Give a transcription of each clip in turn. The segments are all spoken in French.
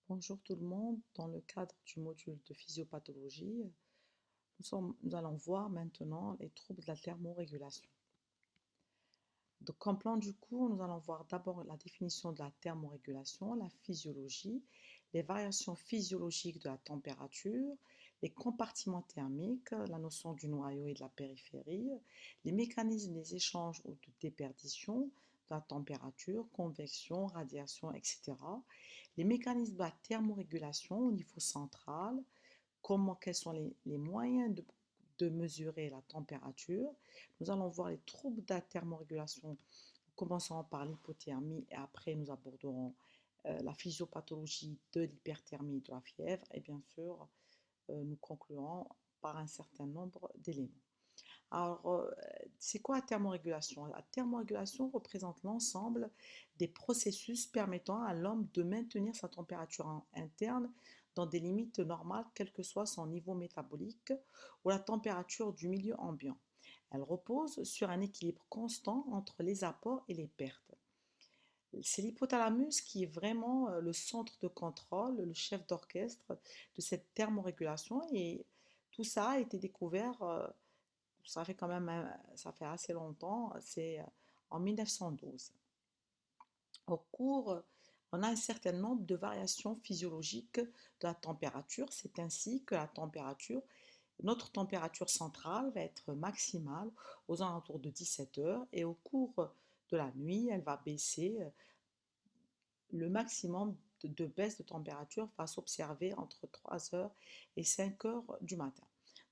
Bonjour tout le monde, dans le cadre du module de physiopathologie, nous allons voir maintenant les troubles de la thermorégulation. Donc, en plan du cours, nous allons voir d'abord la définition de la thermorégulation, la physiologie, les variations physiologiques de la température, les compartiments thermiques, la notion du noyau et de la périphérie, les mécanismes des échanges ou de déperdition de la température, convection, radiation, etc. Les mécanismes de la thermorégulation au niveau central, quels sont les moyens de mesurer la température. Nous allons voir les troubles de la thermorégulation, commençant par l'hypothermie et après nous aborderons la physiopathologie de l'hyperthermie et de la fièvre et bien sûr nous conclurons par un certain nombre d'éléments. Alors, c'est quoi la thermorégulation? La thermorégulation représente l'ensemble des processus permettant à l'homme de maintenir sa température interne dans des limites normales, quel que soit son niveau métabolique ou la température du milieu ambiant. Elle repose sur un équilibre constant entre les apports et les pertes. C'est l'hypothalamus qui est vraiment le centre de contrôle, le chef d'orchestre de cette thermorégulation et tout ça a été découvert ça fait quand même, ça fait assez longtemps, c'est en 1912. Au cours, on a un certain nombre de variations physiologiques de la température. C'est ainsi que notre température centrale va être maximale aux alentours de 17 heures et au cours de la nuit, elle va baisser. Le maximum de baisse de température va s'observer entre 3 heures et 5 heures du matin.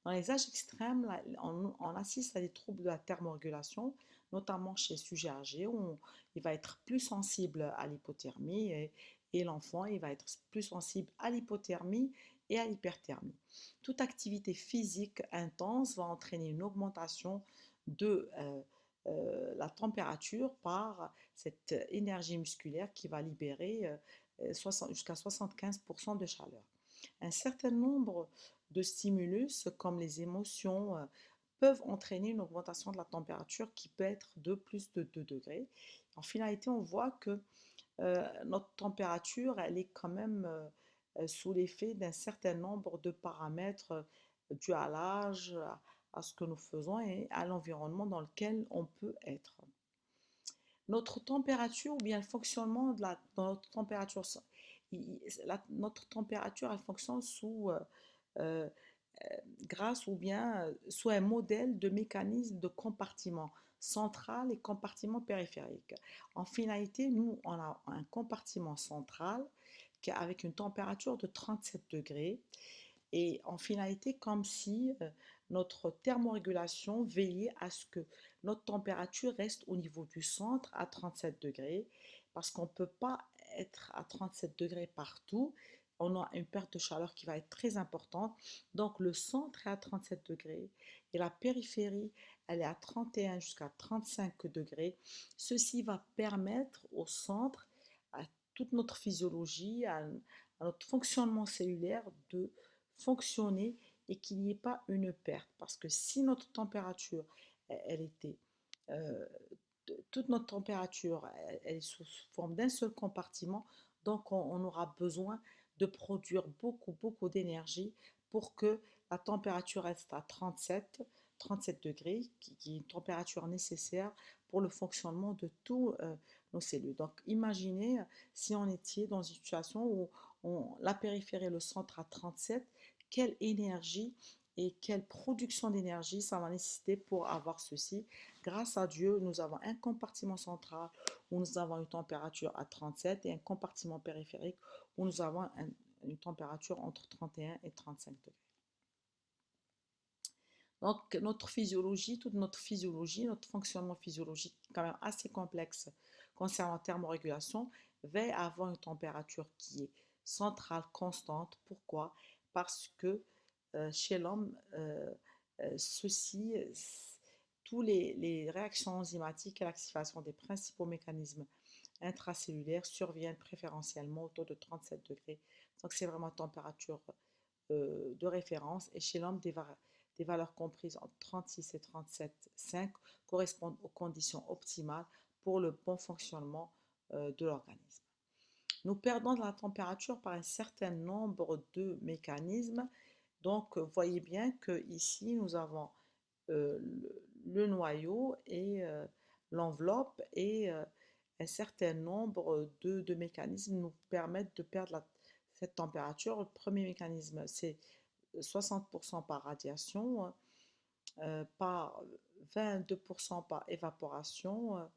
Dans les âges extrêmes, on assiste à des troubles de la thermorégulation, notamment chez les sujets âgés, où il va être plus sensible à l'hypothermie et l'enfant, il va être plus sensible à l'hypothermie et à l'hyperthermie. Toute activité physique intense va entraîner une augmentation de la température par cette énergie musculaire qui va libérer jusqu'à 75% de chaleur. Un certain nombre de stimulus, comme les émotions, peuvent entraîner une augmentation de la température qui peut être de plus de 2 degrés. En finalité, on voit que notre température, elle est quand même sous l'effet d'un certain nombre de paramètres dus à l'âge, à ce que nous faisons et à l'environnement dans lequel on peut être. Notre température ou bien le fonctionnement dans notre température, notre température, elle fonctionne euh, grâce ou bien sous un modèle de mécanisme de compartiment central et compartiment périphérique. En finalité, nous, on a un compartiment central avec une température de 37 degrés et en finalité, comme si notre thermorégulation veillait à ce que notre température reste au niveau du centre à 37 degrés, parce qu'on ne peut pas être à 37 degrés partout. On a une perte de chaleur qui va être très importante. Donc le centre est à 37 degrés et la périphérie, elle est à 31 jusqu'à 35 degrés. Ceci va permettre au centre, à toute notre physiologie, à notre fonctionnement cellulaire de fonctionner et qu'il n'y ait pas une perte. Parce que si notre température, elle était, euh, toute notre température, elle est sous forme d'un seul compartiment, donc on aura besoin de produire beaucoup d'énergie pour que la température reste à 37 degrés, qui est une température nécessaire pour le fonctionnement de tous nos cellules. Donc imaginez si on était dans une situation où la périphérie et le centre à 37, quelle énergie et quelle production d'énergie ça va nécessiter pour avoir ceci. Grâce à Dieu, nous avons un compartiment central où nous avons une température à 37 et un compartiment périphérique où nous avons une température entre 31 et 35 degrés. Donc notre physiologie, toute notre physiologie, notre fonctionnement physiologique quand même assez complexe concernant la thermorégulation, va avoir une température qui est centrale, constante. Pourquoi? Parce que chez l'homme, ceci, toutes les réactions enzymatiques et l'activation des principaux mécanismes intracellulaires surviennent préférentiellement autour de 37 degrés. Donc c'est vraiment une température de référence. Et chez l'homme, des valeurs comprises entre 36 et 37,5 correspondent aux conditions optimales pour le bon fonctionnement de l'organisme. Nous perdons de la température par un certain nombre de mécanismes. Donc, voyez bien que ici nous avons le noyau et l'enveloppe et un certain nombre de mécanismes nous permettent de perdre cette température. Le premier mécanisme, c'est 60% par radiation, par 22% par évaporation,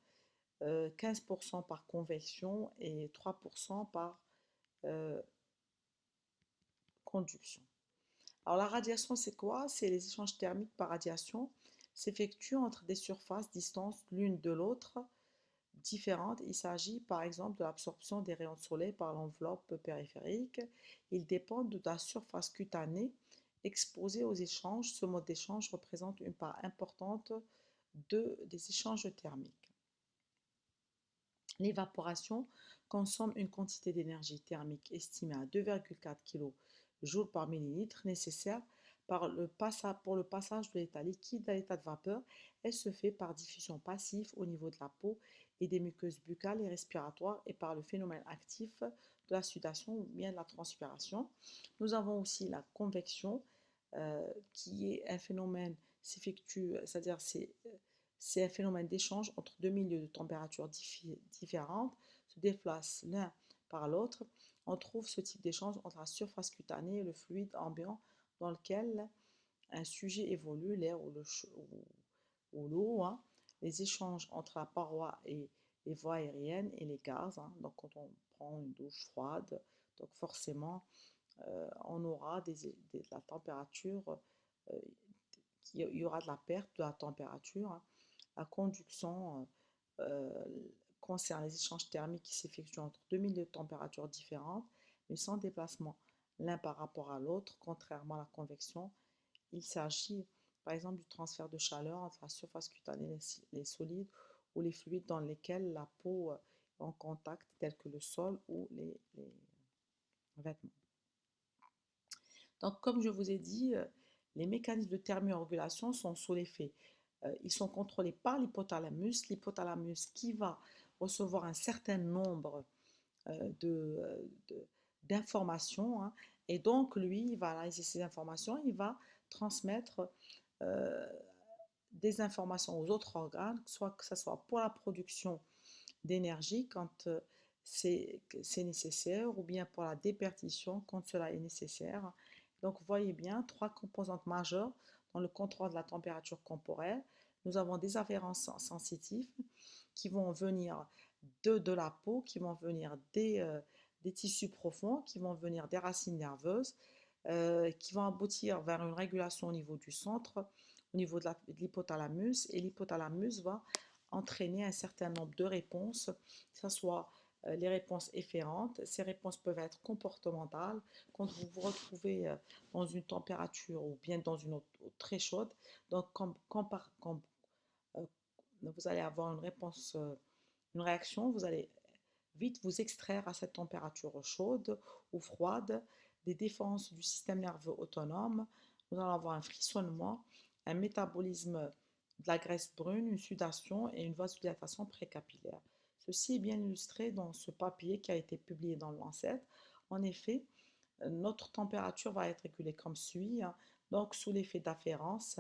15% par convection et 3% par euh, conduction. Alors la radiation, c'est quoi? C'est les échanges thermiques par radiation s'effectuent entre des surfaces distantes l'une de l'autre différentes. Il s'agit par exemple de l'absorption des rayons de soleil par l'enveloppe périphérique. Ils dépendent de la surface cutanée exposée aux échanges. Ce mode d'échange représente une part importante des échanges thermiques. L'évaporation consomme une quantité d'énergie thermique estimée à 2,4 kJ par millilitre nécessaire pour le passage de l'état liquide à l'état de vapeur. Elle se fait par diffusion passive au niveau de la peau et des muqueuses buccales et respiratoires et par le phénomène actif de la sudation ou bien de la transpiration. Nous avons aussi la convection qui est un phénomène s'effectue, c'est-à-dire c'est un phénomène d'échange entre deux milieux de température différentes, se déplacent l'un par l'autre. On trouve ce type d'échange entre la surface cutanée et le fluide ambiant dans lequel un sujet évolue, l'air ou l'eau. Hein. Les échanges entre la paroi et les voies aériennes et les gaz. Hein. Donc quand on prend une douche froide, donc forcément on aura de la température, il y aura de la perte de la température. Hein. La conduction concerne les échanges thermiques qui s'effectuent entre deux milieux de température différentes, mais sans déplacement l'un par rapport à l'autre, contrairement à la convection. Il s'agit par exemple du transfert de chaleur entre la surface cutanée et les solides ou les fluides dans lesquels la peau est en contact, tels que le sol ou les vêtements. Donc, comme je vous ai dit, les mécanismes de thermorégulation sont sous l'effet. Ils sont contrôlés par l'hypothalamus qui va recevoir un certain nombre d'informations. Hein, et donc, lui, il va analyser ces informations, il va transmettre euh, des informations aux autres organes, soit que ce soit pour la production d'énergie quand c'est nécessaire, ou bien pour la déperdition quand cela est nécessaire. Donc, vous voyez bien, trois composantes majeures dans le contrôle de la température corporelle. Nous avons des afférences sensitives qui vont venir de la peau, qui vont venir des tissus profonds, qui vont venir des racines nerveuses, qui vont aboutir vers une régulation au niveau du centre, au niveau de l'hypothalamus, et l'hypothalamus va entraîner un certain nombre de réponses, que ce soit les réponses efférentes. Ces réponses peuvent être comportementales. Quand vous vous retrouvez dans une température ou bien dans une eau très chaude, donc quand vous allez avoir une réponse, une réaction, vous allez vite vous extraire à cette température chaude ou froide des défenses du système nerveux autonome. Nous allons avoir un frissonnement, un métabolisme de la graisse brune, une sudation et une vasodilatation précapillaire. Ceci est bien illustré dans ce papier qui a été publié dans le Lancet. En effet, notre température va être régulée comme suit. Hein. Donc, sous l'effet d'afférence,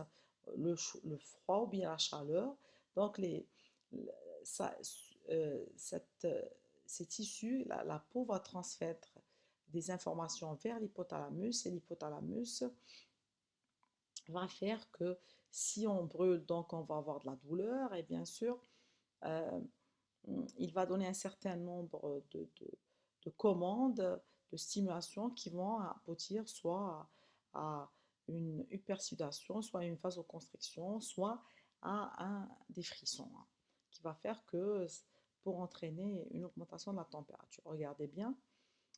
le froid ou bien la chaleur. Donc, ça, cette, ces tissus, la peau va transmettre des informations vers l'hypothalamus et l'hypothalamus va faire que si on brûle, donc on va avoir de la douleur et bien sûr, euh, il va donner un certain nombre de commandes, de stimulations qui vont aboutir soit à une hypersudation, soit à une vasoconstriction, soit à des frissons, hein, qui va faire que pour entraîner une augmentation de la température. Regardez bien.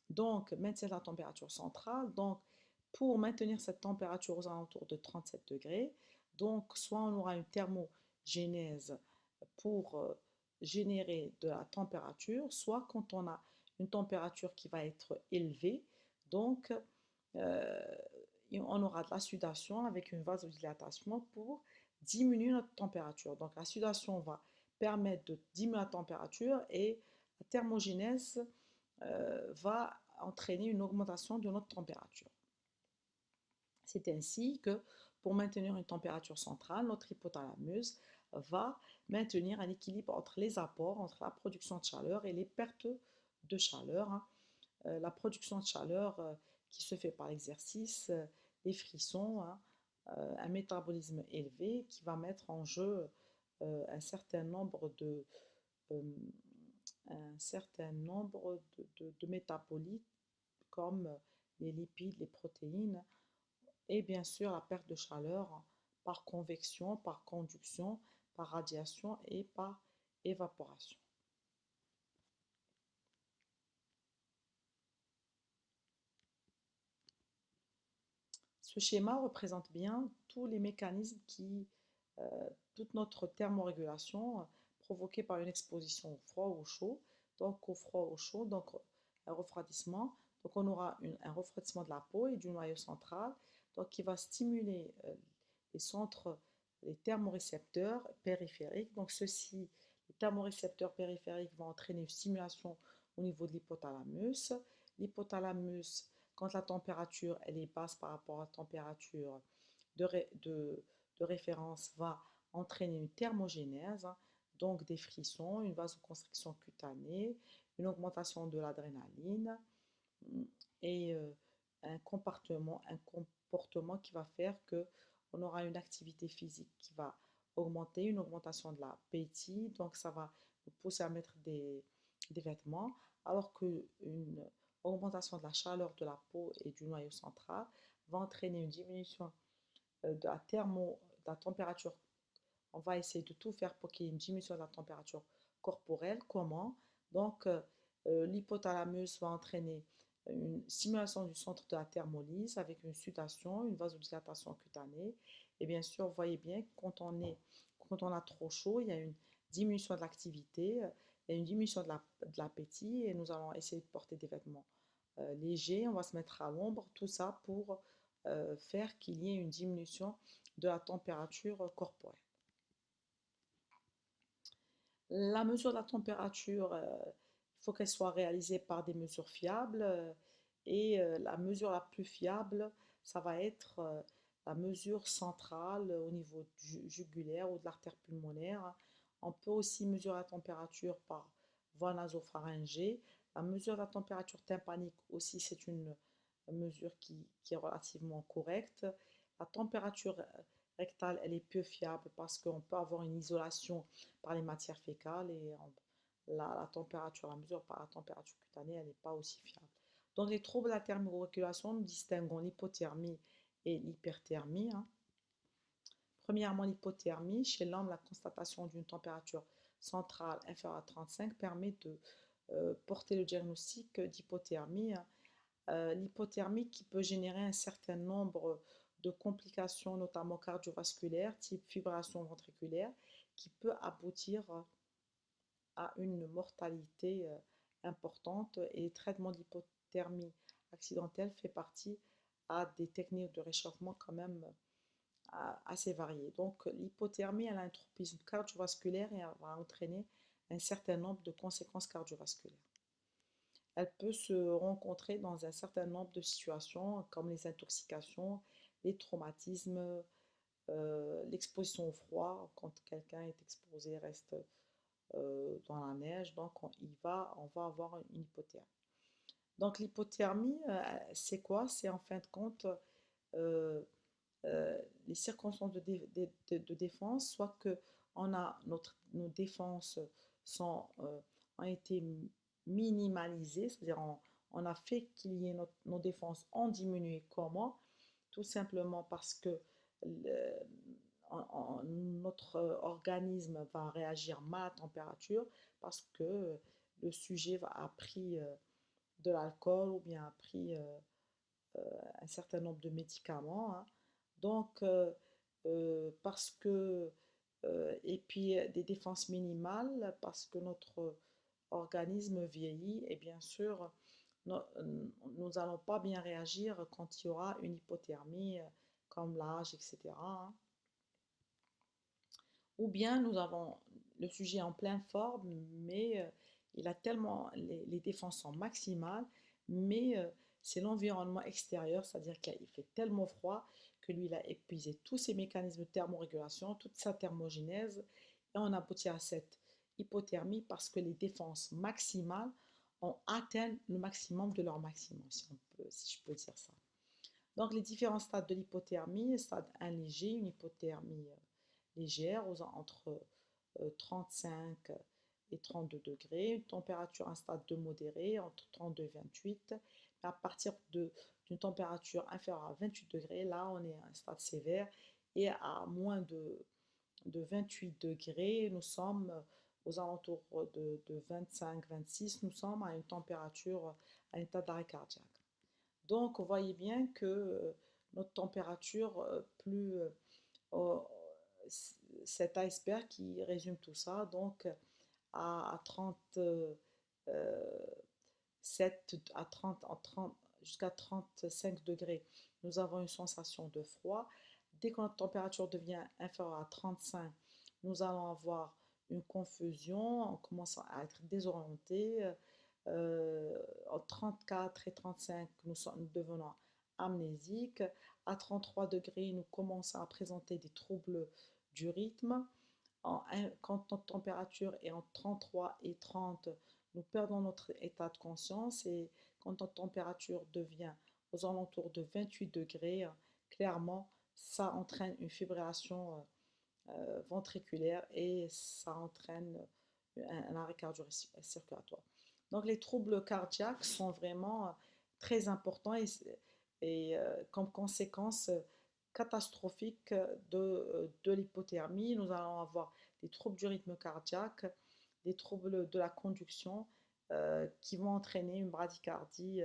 Donc, maintenir la température centrale. Donc, pour maintenir cette température aux alentours de 37 degrés, donc soit on aura une thermogénèse pour générer de la température, soit quand on a une température qui va être élevée, donc euh, on aura de la sudation avec une vasodilatation pour diminuer notre température. Donc la sudation va permettre de diminuer la température et la thermogénèse va entraîner une augmentation de notre température. C'est ainsi que pour maintenir une température centrale, notre hypothalamus va maintenir un équilibre entre les apports, entre la production de chaleur et les pertes de chaleur, hein. La production de chaleur qui se fait par l'exercice, les frissons, hein, un métabolisme élevé qui va mettre en jeu un certain nombre euh, de métabolites comme les lipides, les protéines et bien sûr la perte de chaleur par convection, par conduction, par radiation et par évaporation. Ce schéma représente bien tous les mécanismes toute notre thermorégulation provoquée par une exposition au froid ou au chaud. Donc au froid ou au chaud, donc un refroidissement. Donc on aura un refroidissement de la peau et du noyau central, donc qui va stimuler les centres, les thermorécepteurs périphériques. Donc ceux-ci, les thermorécepteurs périphériques vont entraîner une stimulation au niveau de l'hypothalamus. L'hypothalamus, quand la température elle est basse par rapport à la température de, de référence, va entraîner une thermogénèse, hein, donc des frissons, une vasoconstriction cutanée, une augmentation de l'adrénaline et un comportement qui va faire que on aura une activité physique qui va augmenter, une augmentation de l'appétit, donc ça va nous pousser à mettre des vêtements, alors qu'une augmentation de la chaleur de la peau et du noyau central va entraîner une diminution de la température. On va essayer de tout faire pour qu'il y ait une diminution de la température corporelle. Comment? Donc, l'hypothalamus va entraîner une stimulation du centre de la thermolyse avec une sudation, une vasodilatation cutanée. Et bien sûr, vous voyez bien que quand on a trop chaud, il y a une diminution de l'activité, il y a une diminution de l'appétit et nous allons essayer de porter des vêtements légers. On va se mettre à l'ombre, tout ça pour faire qu'il y ait une diminution de la température corporelle. La mesure de la température, il faut qu'elle soit réalisée par des mesures fiables et la mesure la plus fiable, ça va être la mesure centrale au niveau jugulaire ou de l'artère pulmonaire. On peut aussi mesurer la température par voie nasopharyngée. La mesure de la température tympanique aussi, c'est une mesure qui est relativement correcte. La température rectale, elle est peu fiable parce qu'on peut avoir une isolation par les matières fécales et la température, la mesure par la température cutanée, elle n'est pas aussi fiable. Dans les troubles de la thermorégulation, nous distinguons l'hypothermie et l'hyperthermie, hein. Premièrement, l'hypothermie, chez l'homme, la constatation d'une température centrale inférieure à 35 permet de porter le diagnostic d'hypothermie, hein. L'hypothermie qui peut générer un certain nombre de complications, notamment cardiovasculaires, type fibrillation ventriculaire, qui peut aboutir à une mortalité importante. Et le traitement d'hypothermie accidentelle fait partie à des techniques de réchauffement quand même assez variées. Donc l'hypothermie, elle a un tropisme cardiovasculaire et elle va entraîner un certain nombre de conséquences cardiovasculaires. Elle peut se rencontrer dans un certain nombre de situations comme les intoxications, les traumatismes, l'exposition au froid, quand quelqu'un est exposé, reste dans la neige, donc on va avoir une hypothermie. Donc l'hypothermie, c'est quoi? C'est en fin de compte euh, les circonstances de défense, soit que nos défenses ont été minimalisées, c'est-à-dire on a fait qu'il y ait nos défenses ont diminué. Comment? Tout simplement parce que le, notre organisme va réagir mal à la température parce que le sujet a pris de l'alcool ou bien a pris un certain nombre de médicaments, hein. Donc, parce que, et puis des défenses minimales, parce que notre organisme vieillit, et bien sûr, nous n'allons pas bien réagir quand il y aura une hypothermie, comme l'âge, etc., hein. Ou bien nous avons le sujet en pleine forme, mais Il a tellement, les défenses sont maximales, mais c'est l'environnement extérieur, c'est-à-dire qu'il fait tellement froid que lui, il a épuisé tous ses mécanismes de thermorégulation, toute sa thermogénèse, et on aboutit à cette hypothermie parce que les défenses maximales ont atteint le maximum de leur maximum, si je peux dire ça. Donc, les différents stades de l'hypothermie: stade 1 léger, une hypothermie légère entre 35 et 32 degrés, une température, un stade 2 modéré entre 32 et 28. À partir d'une température inférieure à 28 degrés, là on est à un stade sévère, et à moins de 28 degrés, nous sommes aux alentours de 25-26, nous sommes à une température, à un état d'arrêt cardiaque. Donc, vous voyez bien que notre température, euh, cet iceberg qui résume tout ça, donc à 37, à 30, jusqu'à 35 degrés, nous avons une sensation de froid. Dès que notre température devient inférieure à 35, nous allons avoir une confusion, on commence à être désorienté. En 34 et 35, nous devenons amnésiques. À 33 degrés, nous commençons à présenter des troubles du rythme. Quand notre température est entre 33 et 30, nous perdons notre état de conscience, et quand notre température devient aux alentours de 28 degrés, clairement, ça entraîne une fibrillation ventriculaire, et ça entraîne un arrêt cardio-circulatoire. Donc les troubles cardiaques sont vraiment très importants, et comme conséquence catastrophique de l'hypothermie, nous allons avoir des troubles du rythme cardiaque, des troubles de la conduction qui vont entraîner une bradycardie,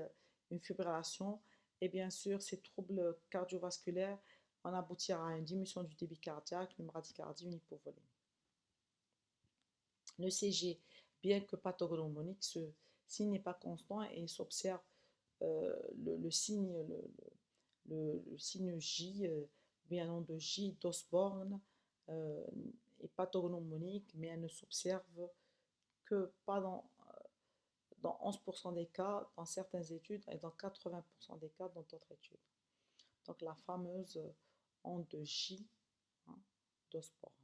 une fibrillation, et bien sûr ces troubles cardiovasculaires, on aboutira à une diminution du débit cardiaque, une bradycardie, une hypovolémie. Le CG, bien que pathognomonique, ce signe n'est pas constant et s'observe le signe, le signe J, bien nom de J d'Osborne, est pathognomonique, mais elle ne s'observe que pas dans 11% des cas dans certaines études, et dans 80% des cas dans d'autres études. Donc la fameuse onde de J, hein, d'Osborne.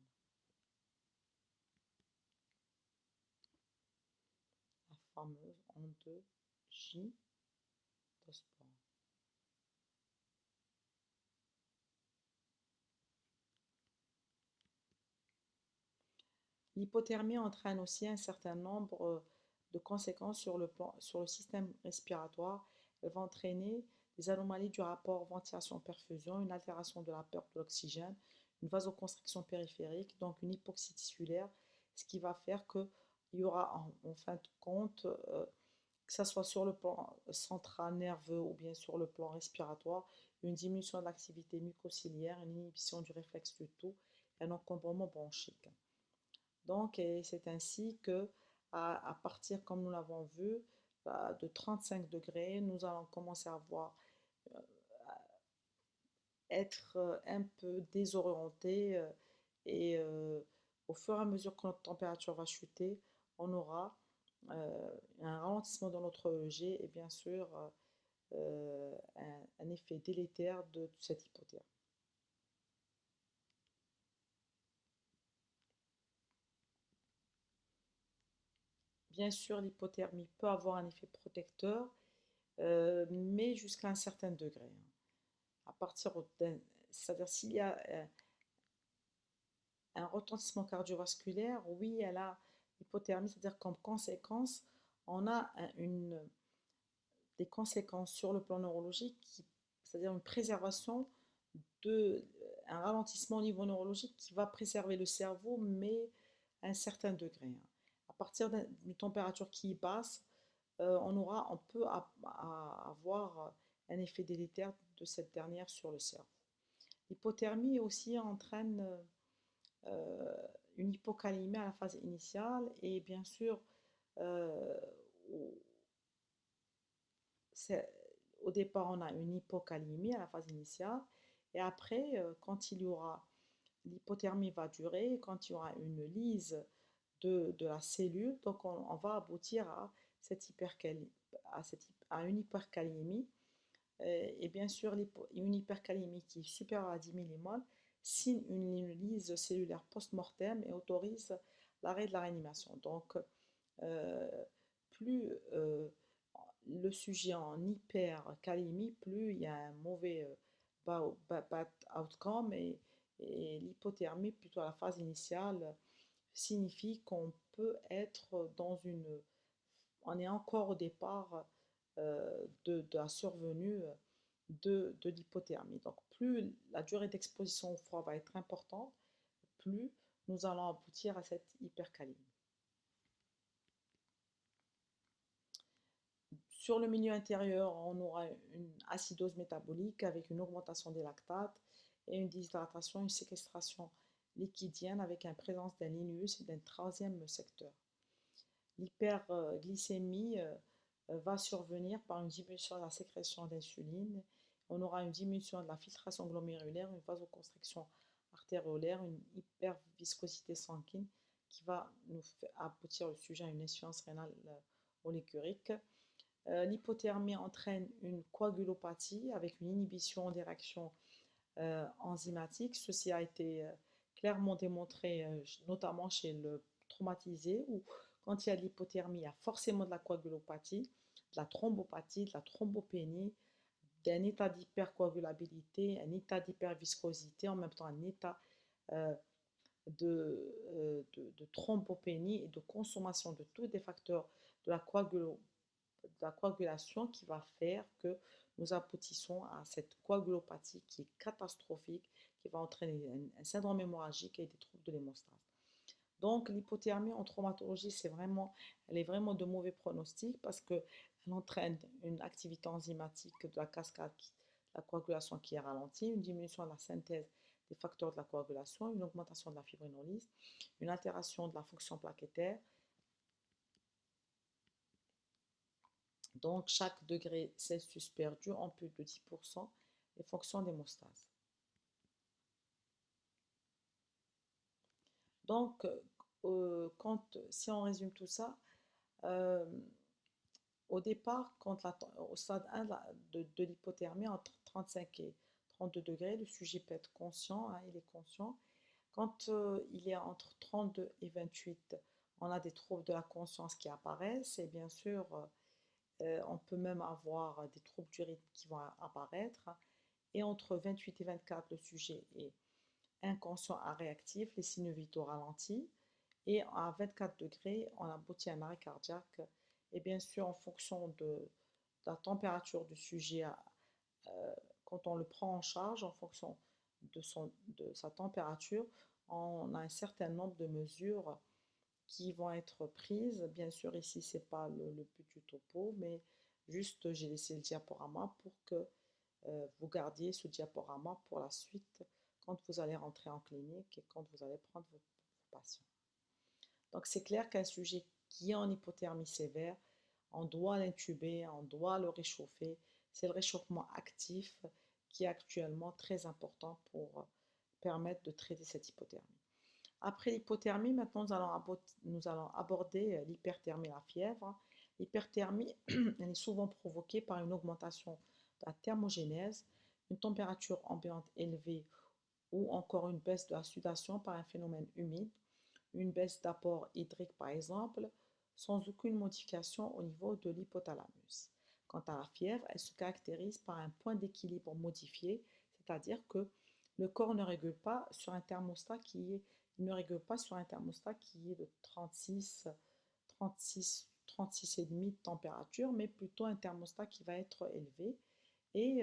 La fameuse onde de J d'Osborne. L'hypothermie entraîne aussi un certain nombre de conséquences sur le système respiratoire. Elle va entraîner des anomalies du rapport ventilation-perfusion, une altération de la perte de l'oxygène, une vasoconstriction périphérique, donc une hypoxie tissulaire, ce qui va faire qu'il y aura en fin de compte, que ce soit sur le plan central nerveux ou bien sur le plan respiratoire, une diminution de l'activité mucociliaire, une inhibition du réflexe du tout, et un encombrement bronchique. Donc, c'est ainsi que, à partir, comme nous l'avons vu, de 35 degrés, nous allons commencer à être un peu désorienté, et au fur et à mesure que notre température va chuter, on aura un ralentissement dans notre EEG, et bien sûr un effet délétère de cette hypothermie. Bien sûr, l'hypothermie peut avoir un effet protecteur, mais jusqu'à un certain degré. À partir c'est-à-dire s'il y a un retentissement cardiovasculaire, oui, elle a l'hypothermie, c'est-à-dire qu'en conséquence, on a des conséquences sur le plan neurologique, c'est-à-dire une préservation un ralentissement au niveau neurologique qui va préserver le cerveau, mais à un certain degré. À partir d'une température qui passe, on peut avoir un effet délétère de cette dernière sur le cerveau. L'hypothermie aussi entraîne une hypocalémie à la phase initiale, et bien sûr, euh, au, au départ, on a une hypocalémie à la phase initiale, et après, quand l'hypothermie va durer, quand il y aura une lyse de la cellule. Donc on va aboutir à, cette à une hypercalémie. Et bien sûr, une hypercalémie qui est supérieure à 10 millimoles signe une lyse cellulaire post-mortem et autorise l'arrêt de la réanimation. Donc, euh, plus le sujet est en hypercalémie, plus il y a un mauvais bad outcome, et l'hypothermie, plutôt à la phase initiale, signifie qu'on peut être on est encore au départ de la survenue de l'hypothermie. Donc plus la durée d'exposition au froid va être importante, plus nous allons aboutir à cette hypercalémie. Sur le milieu intérieur, on aura une acidose métabolique avec une augmentation des lactates et une déshydratation, une séquestration liquidienne avec une présence d'un linus et d'un troisième secteur. L'hyperglycémie va survenir par une diminution de la sécrétion d'insuline. On aura une diminution de la filtration glomérulaire, une vasoconstriction artériolaire, une hyperviscosité sanguine qui va nous aboutir le sujet à une insuffisance rénale oligurique. L'hypothermie entraîne une coagulopathie avec une inhibition des réactions enzymatiques. Ceci a été clairement démontré, notamment chez le traumatisé, où quand il y a de l'hypothermie, il y a forcément de la coagulopathie, de la thrombopathie, de la thrombopénie, d'un état d'hypercoagulabilité, un état d'hyperviscosité, en même temps un état euh, de thrombopénie et de consommation de tous les facteurs de la, coagulation qui va faire que nous aboutissons à cette coagulopathie qui est catastrophique, qui va entraîner un syndrome hémorragique et des troubles de l'hémostase. Donc l'hypothermie en traumatologie, elle est vraiment de mauvais pronostic parce qu'elle entraîne une activité enzymatique de la cascade, la coagulation qui est ralentie, une diminution de la synthèse des facteurs de la coagulation, une augmentation de la fibrinolyse, une altération de la fonction plaquettaire. Donc chaque degré Celsius perdu ampute de 10% les fonctions d'hémostase. Donc, si on résume tout ça, euh, au départ, au stade 1 de l'hypothermie, entre 35 et 32 degrés, le sujet peut être conscient, hein, il est conscient. Quand il est entre 32 et 28, on a des troubles de la conscience qui apparaissent, et bien sûr, on peut même avoir des troubles du rythme qui vont apparaître. Et entre 28 et 24, le sujet est inconscient à réactif, les signes vitaux ralentis. Et à 24 degrés, on aboutit à un arrêt cardiaque. Et bien sûr, en fonction de la température du sujet, quand on le prend en charge, en fonction de sa température, on a un certain nombre de mesures qui vont être prises. Bien sûr, ici, ce n'est pas le but du topo, mais juste, j'ai laissé le diaporama pour que vous gardiez ce diaporama pour la suite quand vous allez rentrer en clinique et quand vous allez prendre vos patients. Donc, c'est clair qu'un sujet qui est en hypothermie sévère, on doit l'intuber, on doit le réchauffer. C'est le réchauffement actif qui est actuellement très important pour permettre de traiter cette hypothermie. Après l'hypothermie, maintenant nous allons aborder l'hyperthermie, la fièvre. L'hyperthermie, elle est souvent provoquée par une augmentation de la thermogénèse, une température ambiante élevée ou encore une baisse de la sudation par un phénomène humide, une baisse d'apport hydrique par exemple, sans aucune modification au niveau de l'hypothalamus. Quant à la fièvre, elle se caractérise par un point d'équilibre modifié, c'est-à-dire que le corps ne régule pas sur un thermostat qui est il ne régule pas sur un thermostat qui est de 36, 36,5 de température, mais plutôt un thermostat qui va être élevé et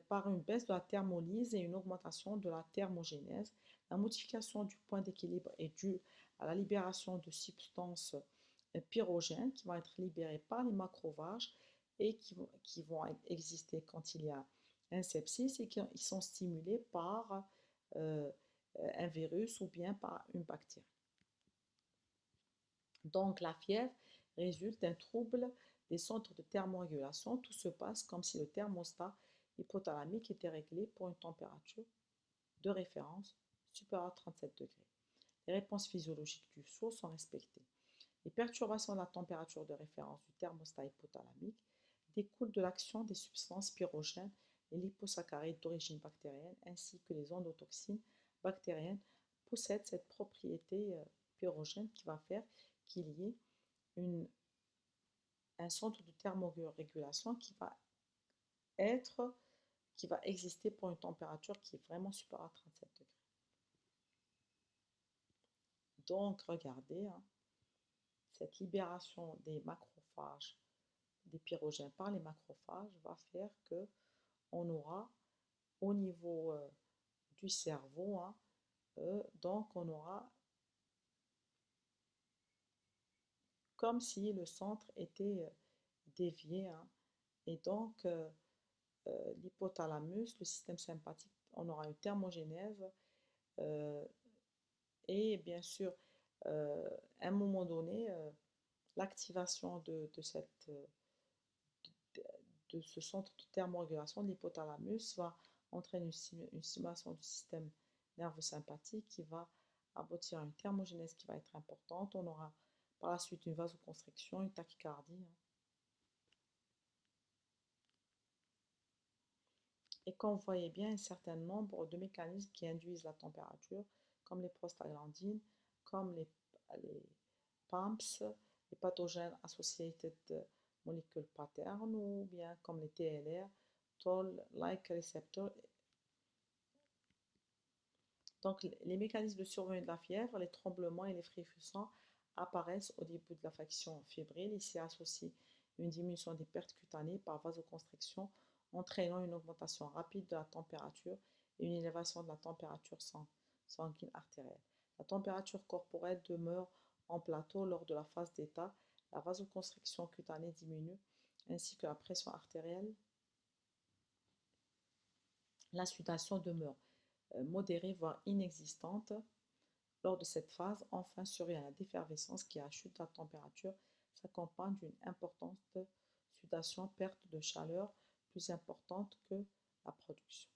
par une baisse de la thermolyse et une augmentation de la thermogénèse. La modification du point d'équilibre est due à la libération de substances pyrogènes qui vont être libérées par les macrophages et qui vont exister quand il y a un sepsis et qui sont stimulés par un virus ou bien par une bactérie. Donc la fièvre résulte d'un trouble des centres de thermorégulation. Tout se passe comme si le thermostat hypothalamique était réglé pour une température de référence supérieure à 37 degrés. les réponses physiologiques du chaud sont respectées. Les perturbations de la température de référence du thermostat hypothalamique découlent de l'action des substances pyrogènes et liposaccharides d'origine bactérienne ainsi que les endotoxines bactériennes possèdent cette propriété pyrogène qui va faire qu'il y ait un centre de thermorégulation être, qui va exister pour une température qui est vraiment supérieure à 37 degrés. Donc, regardez, hein, cette libération des macrophages, des pyrogènes par les macrophages va faire que on aura au niveau du cerveau, hein, donc on aura comme si le centre était dévié, hein, et donc l'hypothalamus, le système sympathique, on aura une thermogénèse euh, et bien sûr, à un moment donné, l'activation de ce centre de thermorégulation de l'hypothalamus va entraîner une stimulation du système nerveux sympathique qui va aboutir à une thermogénèse qui va être importante. On aura par la suite une vasoconstriction, une tachycardie, hein. Et comme vous voyez bien, un certain nombre de mécanismes qui induisent la température, comme les prostaglandines, comme les PAMPs, les pathogènes associated molecule pattern, ou bien comme les TLR, Toll-like receptor. Donc, les mécanismes de survenue de la fièvre, les tremblements et les frémissements apparaissent au début de l'affection fébrile. Ici associe une diminution des pertes cutanées par vasoconstriction, entraînant une augmentation rapide de la température et une élévation de la température sanguine artérielle. La température corporelle demeure en plateau lors de la phase d'état. La vasoconstriction cutanée diminue, ainsi que la pression artérielle. La sudation demeure modérée, voire inexistante. Lors de cette phase, enfin survient la défervescence qui achute la température, s'accompagne d'une importante sudation, perte de chaleur plus importante que la production.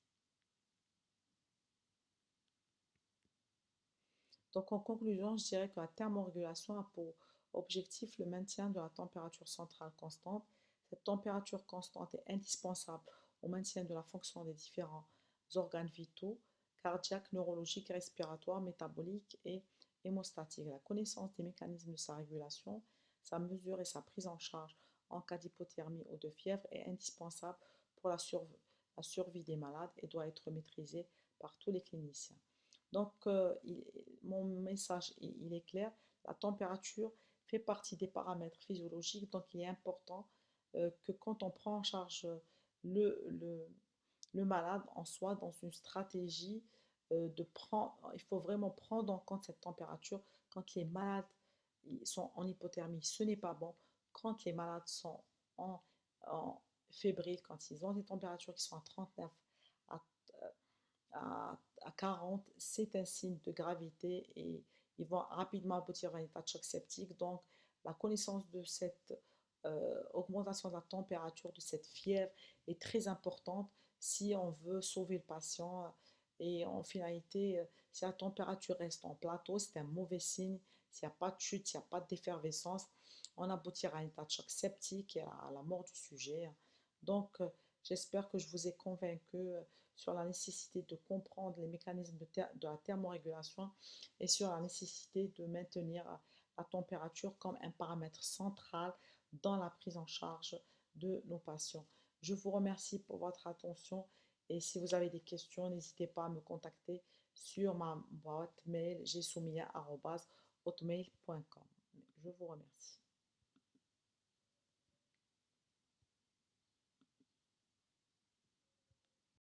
Donc en conclusion, je dirais que la thermorégulation a pour objectif le maintien de la température centrale constante. Cette température constante est indispensable au maintien de la fonction des différents organes vitaux, cardiaques, neurologiques, respiratoires, métaboliques et hémostatiques. La connaissance des mécanismes de sa régulation, sa mesure et sa prise en charge en cas d'hypothermie ou de fièvre est indispensable pour la survie des malades et doit être maîtrisée par tous les cliniciens. Donc, mon message, il est clair, la température fait partie des paramètres physiologiques, donc il est important que quand on prend en charge le, le, le malade en soi dans une stratégie il faut vraiment prendre en compte cette température quand les malades sont en hypothermie, ce n'est pas bon. Quand les malades sont en, en fébriles, quand ils ont des températures qui sont à 39 à à 40, c'est un signe de gravité et ils vont rapidement aboutir à un état de choc septique. Donc, la connaissance de cette augmentation de la température, de cette fièvre est très importante si on veut sauver le patient. Et en finalité, si la température reste en plateau, c'est un mauvais signe. S'il n'y a pas de chute, s'il n'y a pas d'effervescence, on aboutira à un état de choc septique et à la mort du sujet. Donc, j'espère que je vous ai convaincu sur la nécessité de comprendre les mécanismes de la thermorégulation et sur la nécessité de maintenir la température comme un paramètre central dans la prise en charge de nos patients. Je vous remercie pour votre attention et si vous avez des questions, n'hésitez pas à me contacter sur ma boîte mail gsoumia@hotmail.com. Je vous remercie.